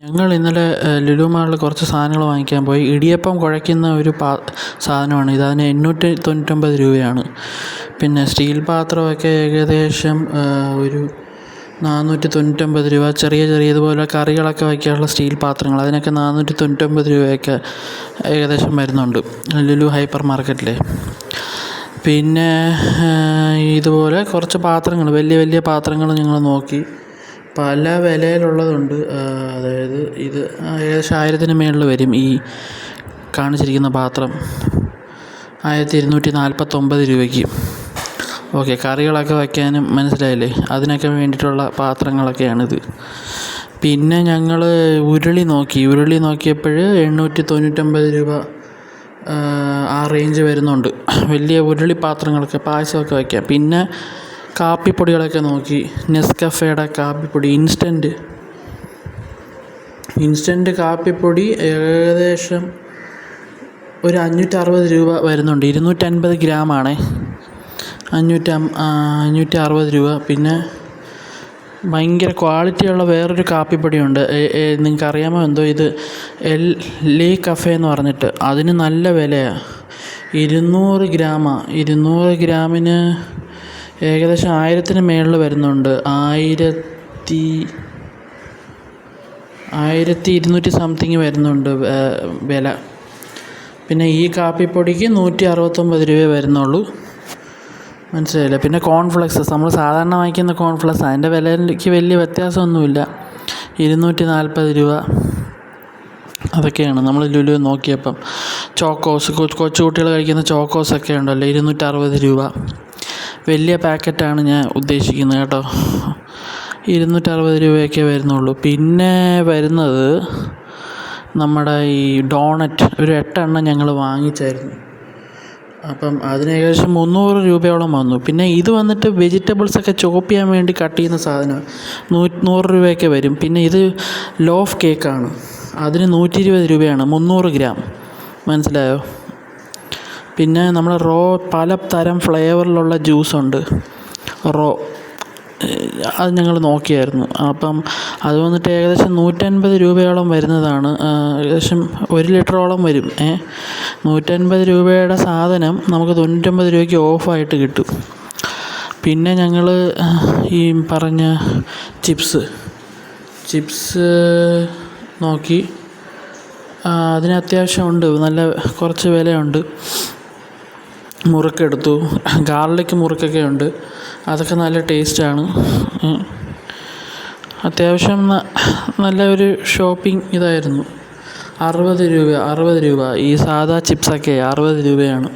ഞങ്ങൾ ഇന്നലെ ലുലു മാളിൽ കുറച്ച് സാധനങ്ങൾ വാങ്ങിക്കാൻ പോയി. ഇടിയപ്പം കുഴയ്ക്കുന്ന ഒരു സാധനമാണ് ഇത്. അതിന് 899 രൂപയാണ്. പിന്നെ സ്റ്റീൽ പാത്രമൊക്കെ ഏകദേശം ഒരു 499 രൂപ. ചെറിയ ഇതുപോലെ കറികളൊക്കെ വയ്ക്കാനുള്ള സ്റ്റീൽ പാത്രങ്ങൾ, അതിനൊക്കെ 499 രൂപയൊക്കെ ഏകദേശം വരുന്നുണ്ട് ലുലു ഹൈപ്പർ മാർക്കറ്റിൽ. പിന്നെ ഇതുപോലെ കുറച്ച് പാത്രങ്ങൾ, വലിയ പാത്രങ്ങൾ ഞങ്ങൾ നോക്കി. പല വിലയിലുള്ളതുണ്ട്. അതായത് ഇത് ഏകദേശം 1000-ന് മുകളിൽ വരും. ഈ കാണിച്ചിരിക്കുന്ന പാത്രം 1249 രൂപയ്ക്ക്. ഓക്കെ, കറികളൊക്കെ വയ്ക്കാനും, മനസ്സിലായില്ലേ, അതിനൊക്കെ വേണ്ടിയിട്ടുള്ള പാത്രങ്ങളൊക്കെയാണിത്. പിന്നെ ഞങ്ങൾ ഉരുളി നോക്കിയപ്പോൾ 899 രൂപ ആ റേഞ്ച് വരുന്നുണ്ട്. വലിയ ഉരുളി പാത്രങ്ങളൊക്കെ, പായസമൊക്കെ വയ്ക്കാം. പിന്നെ കാപ്പിപ്പൊടികളൊക്കെ നോക്കി. നെസ്കഫേയുടെ കാപ്പിപ്പൊടി, ഇൻസ്റ്റൻറ്റ് കാപ്പിപ്പൊടി ഏകദേശം ഒരു 560 രൂപ വരുന്നുണ്ട്. 250 ഗ്രാമാണേ, 560 രൂപ. പിന്നെ ഭയങ്കര ക്വാളിറ്റിയുള്ള വേറൊരു കാപ്പിപ്പൊടിയുണ്ട്, നിങ്ങൾക്ക് അറിയാമോ എന്തോ, ഇത് ലേ കഫേ എന്ന് പറഞ്ഞിട്ട്. അതിന് നല്ല വിലയാണ്. 200 ഗ്രാമാണ്. 200 ഗ്രാമിന് ഏകദേശം 1000-ന് മുകളിൽ വരുന്നുണ്ട്. 1200 സംതിങ് വരുന്നുണ്ട് വില. പിന്നെ ഈ കാപ്പിപ്പൊടിക്ക് 169 രൂപയെ വരുന്നുള്ളൂ, മനസ്സിലായില്ല. പിന്നെ കോൺഫ്ലെക്സ്, നമ്മൾ സാധാരണ വാങ്ങിക്കുന്ന കോൺഫ്ലെക്സ്, അതിൻ്റെ വിലയ്ക്ക് വലിയ വ്യത്യാസമൊന്നുമില്ല. 240 രൂപ. അതൊക്കെയാണ് നമ്മൾ ലുലു നോക്കിയപ്പം. ചോക്കോസ്, കൊച്ചുകുട്ടികൾ കഴിക്കുന്ന ചോക്കോസൊക്കെ ഉണ്ടല്ലോ, 260 രൂപ. വലിയ പാക്കറ്റാണ് ഞാൻ ഉദ്ദേശിക്കുന്നത് കേട്ടോ. 260 രൂപയൊക്കെ വരുന്നുള്ളൂ. പിന്നെ വരുന്നത് നമ്മുടെ ഈ ഡോണറ്റ്, ഒരു 8 എണ്ണം ഞങ്ങൾ വാങ്ങിച്ചായിരുന്നു. അപ്പം അതിന് ഏകദേശം 300 രൂപയോളം വന്നു. പിന്നെ ഇത് വന്നിട്ട് വെജിറ്റബിൾസൊക്കെ ചോപ്പ് ചെയ്യാൻ വേണ്ടി കട്ട് ചെയ്യുന്ന സാധനം, 100 രൂപയൊക്കെ വരും. പിന്നെ ഇത് ലോഫ് കേക്കാണ്, അതിന് 120 രൂപയാണ്, 300 ഗ്രാം, മനസ്സിലായോ. പിന്നെ നമ്മുടെ പല തരം ഫ്ലേവറിലുള്ള ജ്യൂസുണ്ട്, അത് ഞങ്ങൾ നോക്കിയായിരുന്നു. അപ്പം അത് വന്നിട്ട് ഏകദേശം 150 രൂപയോളം വരുന്നതാണ്. ഏകദേശം 1 ലിറ്ററോളം വരും. 150 രൂപയുടെ സാധനം നമുക്ക് 99 രൂപയ്ക്ക് ഓഫായിട്ട് കിട്ടും. പിന്നെ ഞങ്ങൾ ഈ പറഞ്ഞ ചിപ്സ് നോക്കി. അതിന് അത്യാവശ്യം ഉണ്ട്, നല്ല കുറച്ച് വിലയുണ്ട്. മുറുക്കെടുത്തു, ഗാർലിക് മുറുക്കൊക്കെ ഉണ്ട്, അതൊക്കെ നല്ല ടേസ്റ്റാണ്. അത്യാവശ്യം നല്ല ഒരു ഷോപ്പിംഗ് ഇതായിരുന്നു. 60 രൂപ ഈ സാധാ ചിപ്സൊക്കെ 60 രൂപയാണ്.